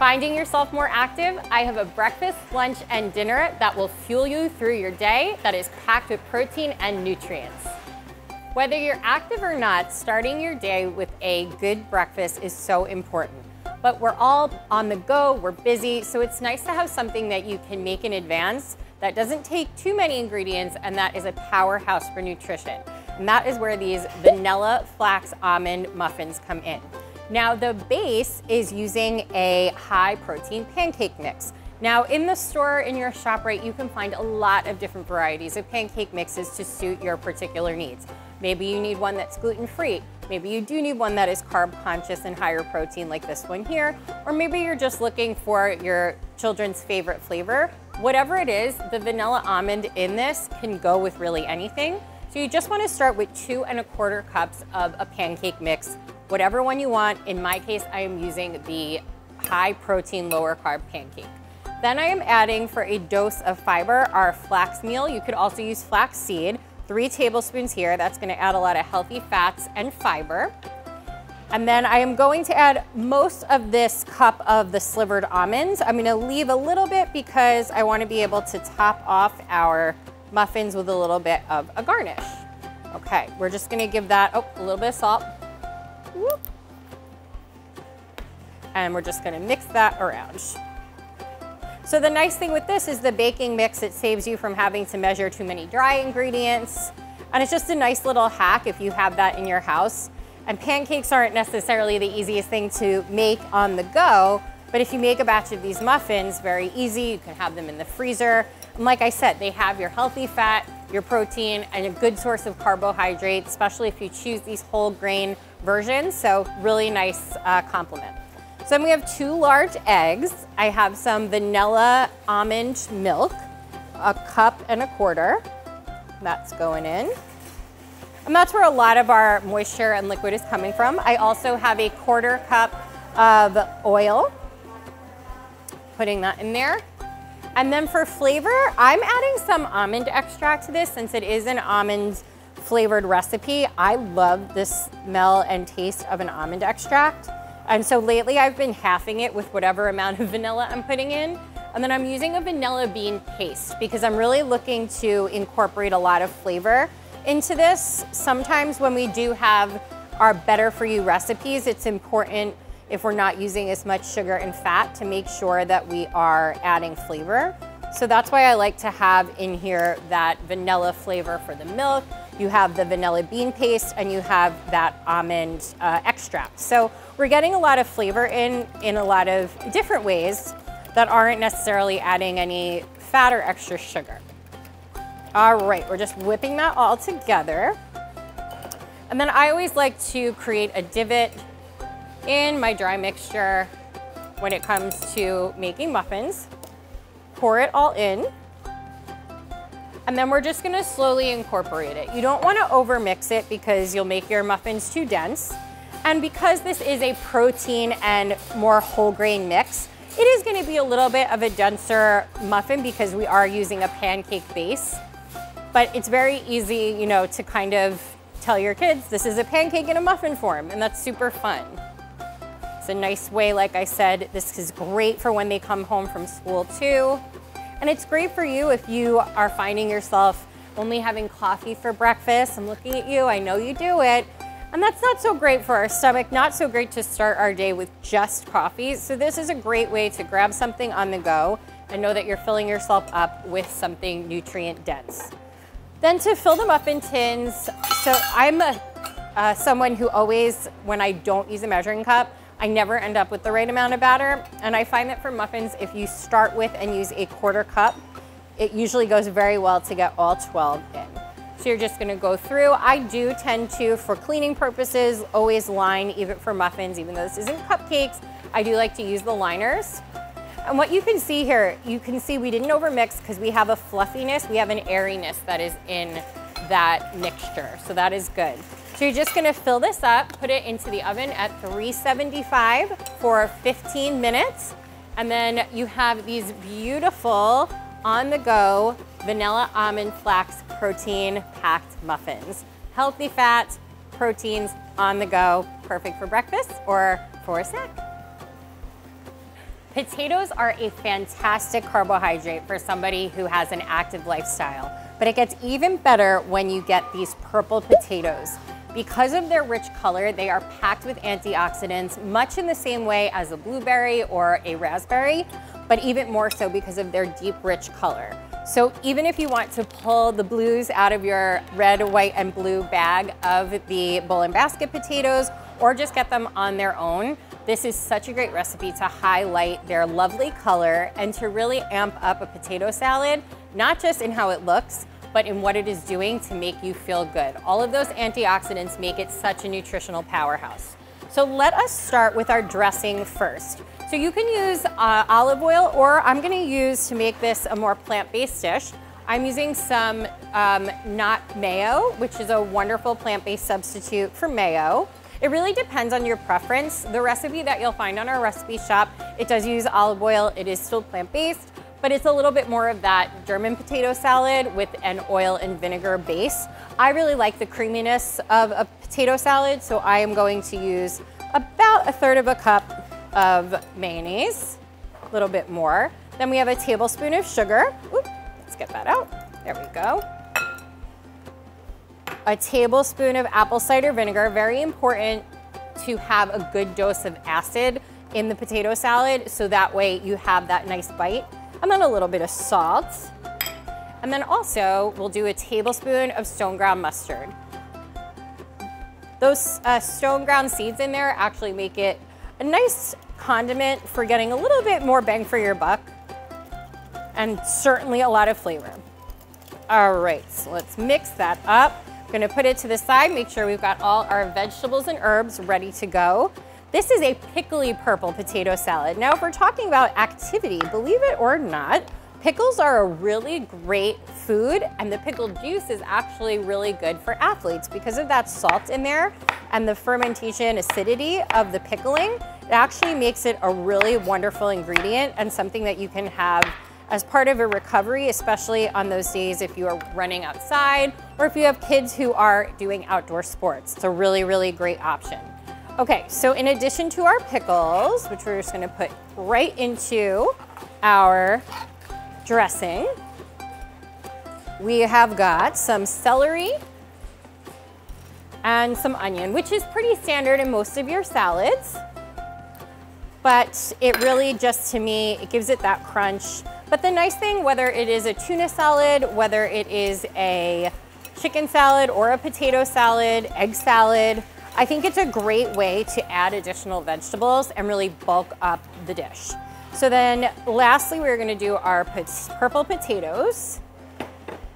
Finding yourself more active? I have a breakfast, lunch, and dinner that will fuel you through your day that is packed with protein and nutrients. Whether you're active or not, starting your day with a good breakfast is so important. But we're all on the go, we're busy, so it's nice to have something that you can make in advance that doesn't take too many ingredients and that is a powerhouse for nutrition. And that is where these vanilla flax almond muffins come in. Now the base is using a high protein pancake mix. Now in the store, in your ShopRite, you can find a lot of different varieties of pancake mixes to suit your particular needs. Maybe you need one that's gluten-free. Maybe you do need one that is carb conscious and higher protein like this one here. Or maybe you're just looking for your children's favorite flavor. Whatever it is, the vanilla almond in this can go with really anything. So you just want to start with 2 1/4 cups of a pancake mix, whatever one you want. In my case, I am using the high protein, lower carb pancake. Then I am adding, for a dose of fiber, our flax meal. You could also use flax seed, 3 tablespoons here. That's going to add a lot of healthy fats and fiber. And then I am going to add most of this cup of the slivered almonds. I'm going to leave a little bit because I want to be able to top off our muffins with a little bit of a garnish. Okay, we're just going to give that, a little bit of salt. Whoop. And we're just going to mix that around. So the nice thing with this is the baking mix, it saves you from having to measure too many dry ingredients. And it's just a nice little hack if you have that in your house. And pancakes aren't necessarily the easiest thing to make on the go, but if you make a batch of these muffins, very easy. You can have them in the freezer. And like I said, they have your healthy fat, your protein, and a good source of carbohydrates, especially if you choose these whole grain versions. So really nice complement. So then we have 2 large eggs. I have some vanilla almond milk, 1.25 cups. That's going in. And that's where a lot of our moisture and liquid is coming from. I also have a 1/4 cup of oil. Putting that in there. And then for flavor, I'm adding some almond extract to this since it is an almond flavored recipe. I love the smell and taste of an almond extract. And so lately I've been halving it with whatever amount of vanilla I'm putting in. And then I'm using a vanilla bean paste because I'm really looking to incorporate a lot of flavor into this. Sometimes when we do have our better for you recipes, it's important, if we're not using as much sugar and fat, to make sure that we are adding flavor. So that's why I like to have in here that vanilla flavor for the milk. You have the vanilla bean paste and you have that almond extract. So we're getting a lot of flavor in a lot of different ways that aren't necessarily adding any fat or extra sugar. All right, we're just whipping that all together. And then I always like to create a divot in my dry mixture when it comes to making muffins. Pour it all in. And then we're just gonna slowly incorporate it. You don't wanna over mix it because you'll make your muffins too dense. And because this is a protein and more whole grain mix, it is gonna be a little bit of a denser muffin because we are using a pancake base. But it's very easy, you know, to kind of tell your kids this is a pancake in a muffin form, and that's super fun. It's a nice way, like I said, this is great for when they come home from school too. And it's great for you if you are finding yourself only having coffee for breakfast. I'm looking at you, I know you do it. And that's not so great for our stomach, not so great to start our day with just coffee. So this is a great way to grab something on the go and know that you're filling yourself up with something nutrient dense. Then to fill the muffin tins, so I'm someone who always, when I don't use a measuring cup, I never end up with the right amount of batter. And I find that for muffins, if you start with and use a 1/4 cup, it usually goes very well to get all 12 in. So you're just gonna go through. I do tend to, for cleaning purposes, always line, even for muffins, even though this isn't cupcakes, I do like to use the liners. And what you can see here, you can see we didn't overmix because we have a fluffiness, we have an airiness that is in that mixture. So that is good. So you're just gonna fill this up, put it into the oven at 375 for 15 minutes. And then you have these beautiful on-the-go vanilla almond flax protein packed muffins. Healthy fats, proteins on the go, perfect for breakfast or for a snack. Potatoes are a fantastic carbohydrate for somebody who has an active lifestyle, but it gets even better when you get these purple potatoes. Because of their rich color, they are packed with antioxidants, much in the same way as a blueberry or a raspberry, but even more so because of their deep, rich color. So even if you want to pull the blues out of your red, white, and blue bag of the bowl and basket potatoes, or just get them on their own, this is such a great recipe to highlight their lovely color and to really amp up a potato salad, not just in how it looks, but in what it is doing to make you feel good. All of those antioxidants make it such a nutritional powerhouse. So let us start with our dressing first. So you can use olive oil, or I'm gonna use, to make this a more plant-based dish, I'm using some not mayo, which is a wonderful plant-based substitute for mayo. It really depends on your preference. The recipe that you'll find on our recipe shop, it does use olive oil. It is still plant-based, but it's a little bit more of that German potato salad with an oil and vinegar base. I really like the creaminess of a potato salad, so I am going to use about 1/3 cup of mayonnaise, a little bit more. Then we have a tablespoon of sugar. Oop, let's get that out. There we go. A tablespoon of apple cider vinegar, very important to have a good dose of acid in the potato salad, so that way you have that nice bite. And then a little bit of salt. And then also we'll do a tablespoon of stone ground mustard. Those stone ground seeds in there actually make it a nice condiment for getting a little bit more bang for your buck, and certainly a lot of flavor. All right, so let's mix that up. I'm gonna put it to the side, make sure we've got all our vegetables and herbs ready to go. This is a pickly purple potato salad. Now, if we're talking about activity, believe it or not, pickles are a really great food, and the pickled juice is actually really good for athletes because of that salt in there and the fermentation acidity of the pickling. It actually makes it a really wonderful ingredient and something that you can have as part of a recovery, especially on those days if you are running outside or if you have kids who are doing outdoor sports. It's a really, really great option. Okay, so in addition to our pickles, which we're just gonna put right into our dressing, we have got some celery and some onion, which is pretty standard in most of your salads. But it really just, to me, it gives it that crunch. But the nice thing, whether it is a tuna salad, whether it is a chicken salad or a potato salad, egg salad, I think it's a great way to add additional vegetables and really bulk up the dish. So then lastly, we're gonna do our purple potatoes.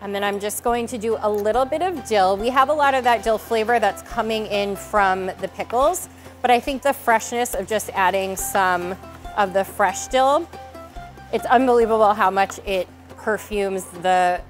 And then I'm just going to do a little bit of dill. We have a lot of that dill flavor that's coming in from the pickles, but I think the freshness of just adding some of the fresh dill, it's unbelievable how much it perfumes the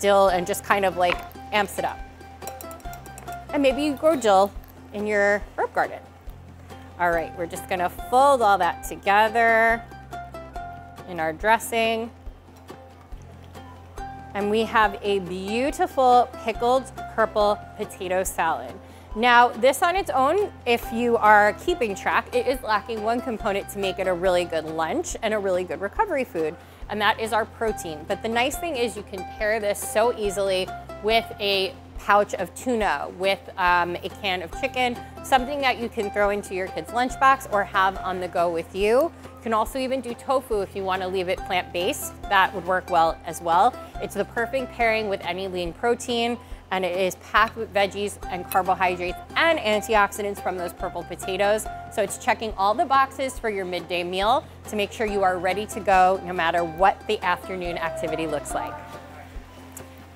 dill and just kind of like amps it up. And maybe you grow dill in your herb garden. All right, we're just gonna fold all that together in our dressing. And we have a beautiful pickled purple potato salad. Now, this on its own, if you are keeping track, it is lacking one component to make it a really good lunch and a really good recovery food, and that is our protein. But the nice thing is you can pair this so easily with a pouch of tuna, with a can of chicken, something that you can throw into your kid's lunchbox or have on the go with you. You can also even do tofu if you want to leave it plant-based. That would work well as well. It's the perfect pairing with any lean protein, and it is packed with veggies and carbohydrates and antioxidants from those purple potatoes. So it's checking all the boxes for your midday meal to make sure you are ready to go no matter what the afternoon activity looks like.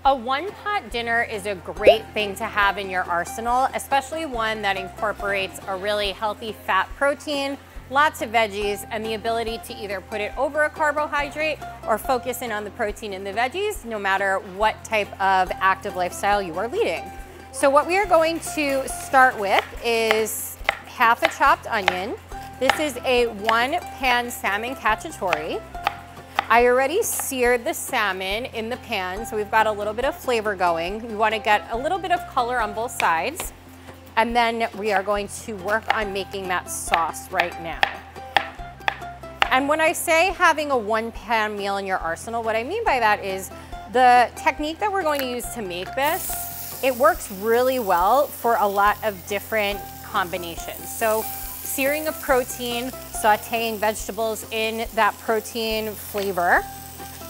A one-pot dinner is a great thing to have in your arsenal, especially one that incorporates a really healthy fat protein, lots of veggies, and the ability to either put it over a carbohydrate or focus in on the protein in the veggies, no matter what type of active lifestyle you are leading. So what we are going to start with is half a chopped onion. This is a 1-pan Salmon Cacciatore. I already seared the salmon in the pan, so we've got a little bit of flavor going. We want to get a little bit of color on both sides. And then we are going to work on making that sauce right now. And when I say having a one-pan meal in your arsenal, what I mean by that is the technique that we're going to use to make this, it works really well for a lot of different combinations. So searing a protein, sauteing vegetables in that protein flavor,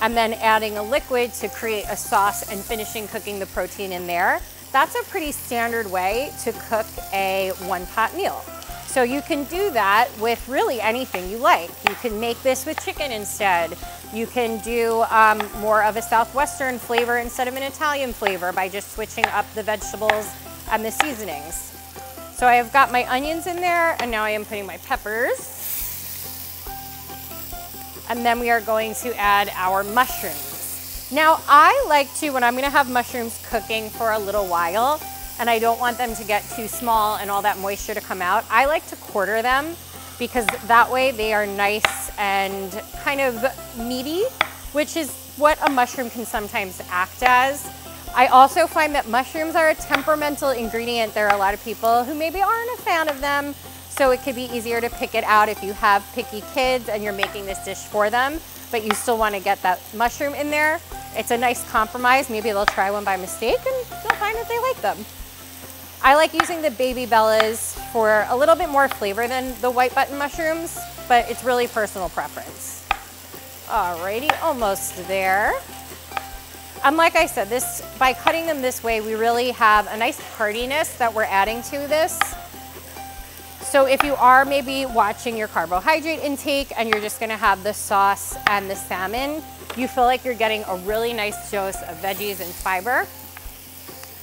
and then adding a liquid to create a sauce and finishing cooking the protein in there. That's a pretty standard way to cook a one-pot meal. So you can do that with really anything you like. You can make this with chicken instead. You can do more of a Southwestern flavor instead of an Italian flavor by just switching up the vegetables and the seasonings. So I have got my onions in there, and now I am putting my peppers. And then we are going to add our mushrooms. Now I like to, when I'm gonna have mushrooms cooking for a little while, and I don't want them to get too small and all that moisture to come out, I like to quarter them because that way they are nice and kind of meaty, which is what a mushroom can sometimes act as. I also find that mushrooms are a temperamental ingredient. There are a lot of people who maybe aren't a fan of them, so it could be easier to pick it out if you have picky kids and you're making this dish for them, but you still want to get that mushroom in there. It's a nice compromise. Maybe they'll try one by mistake and they'll find that they like them. I like using the baby bellas for a little bit more flavor than the white button mushrooms, but it's really personal preference. Alrighty, almost there. And like I said, by cutting them this way, we really have a nice heartiness that we're adding to this. So if you are maybe watching your carbohydrate intake and you're just gonna have the sauce and the salmon, you feel like you're getting a really nice dose of veggies and fiber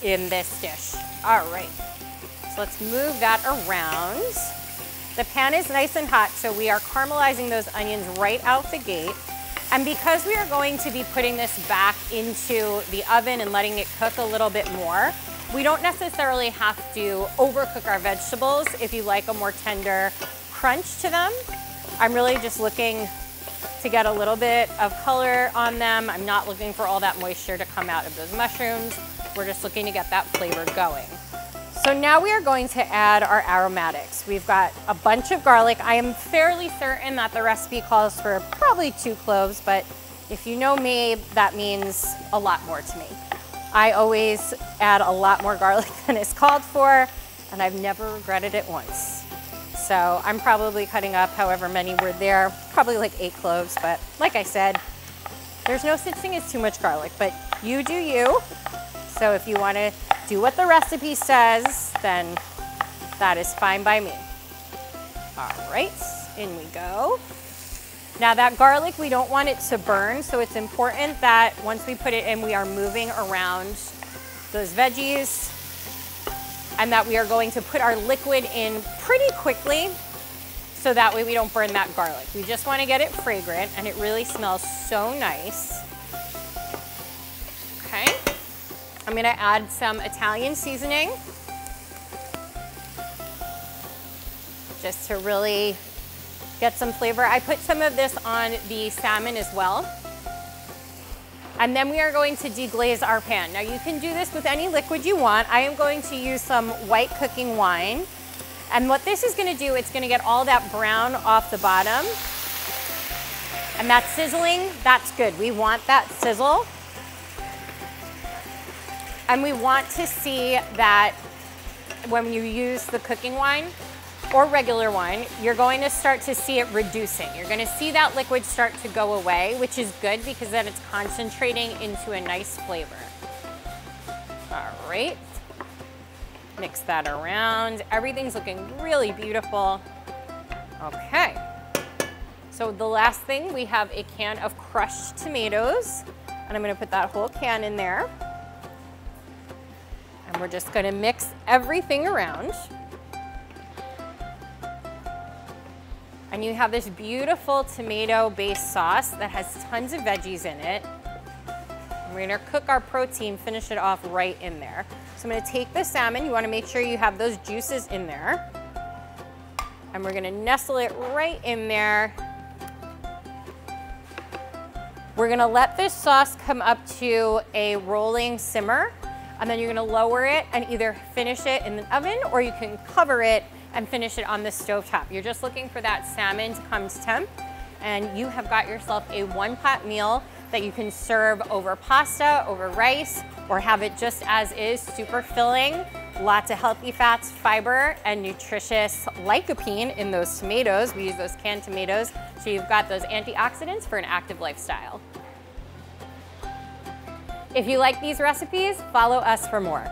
in this dish. All right, so let's move that around. The pan is nice and hot, so we are caramelizing those onions right out the gate. And because we are going to be putting this back into the oven and letting it cook a little bit more, we don't necessarily have to overcook our vegetables if you like a more tender crunch to them. I'm really just looking to get a little bit of color on them. I'm not looking for all that moisture to come out of those mushrooms. We're just looking to get that flavor going. So now we are going to add our aromatics. We've got a bunch of garlic. I am fairly certain that the recipe calls for probably 2 cloves, but if you know me, that means a lot more to me. I always add a lot more garlic than is called for, and I've never regretted it once. So I'm probably cutting up however many were there, probably like 8 cloves, but like I said, there's no such thing as too much garlic, but you do you. So if you want to do what the recipe says, then that is fine by me. All right, in we go. Now that garlic, we don't want it to burn, so it's important that once we put it in, we are moving around those veggies and that we are going to put our liquid in pretty quickly so that way we don't burn that garlic. We just want to get it fragrant, and it really smells so nice. Okay, I'm gonna add some Italian seasoning just to really get some flavor. I put some of this on the salmon as well. And then we are going to deglaze our pan. Now you can do this with any liquid you want. I am going to use some white cooking wine. And what this is gonna do, it's gonna get all that brown off the bottom. And that sizzling, that's good. We want that sizzle. And we want to see that when you use the cooking wine, or regular wine, you're going to start to see it reducing. You're going to see that liquid start to go away, which is good because then it's concentrating into a nice flavor. All right, mix that around. Everything's looking really beautiful. Okay, so the last thing, we have a can of crushed tomatoes, and I'm going to put that whole can in there. And we're just going to mix everything around. And you have this beautiful tomato-based sauce that has tons of veggies in it. And we're gonna cook our protein, finish it off right in there. So I'm gonna take the salmon, you wanna make sure you have those juices in there. And we're gonna nestle it right in there. We're gonna let this sauce come up to a rolling simmer, and then you're gonna lower it and either finish it in the oven or you can cover it and finish it on the stovetop. You're just looking for that salmon to come to temp. and you have got yourself a one-pot meal that you can serve over pasta, over rice, or have it just as is, super filling. Lots of healthy fats, fiber, and nutritious lycopene in those tomatoes. We use those canned tomatoes, so you've got those antioxidants for an active lifestyle. If you like these recipes, follow us for more.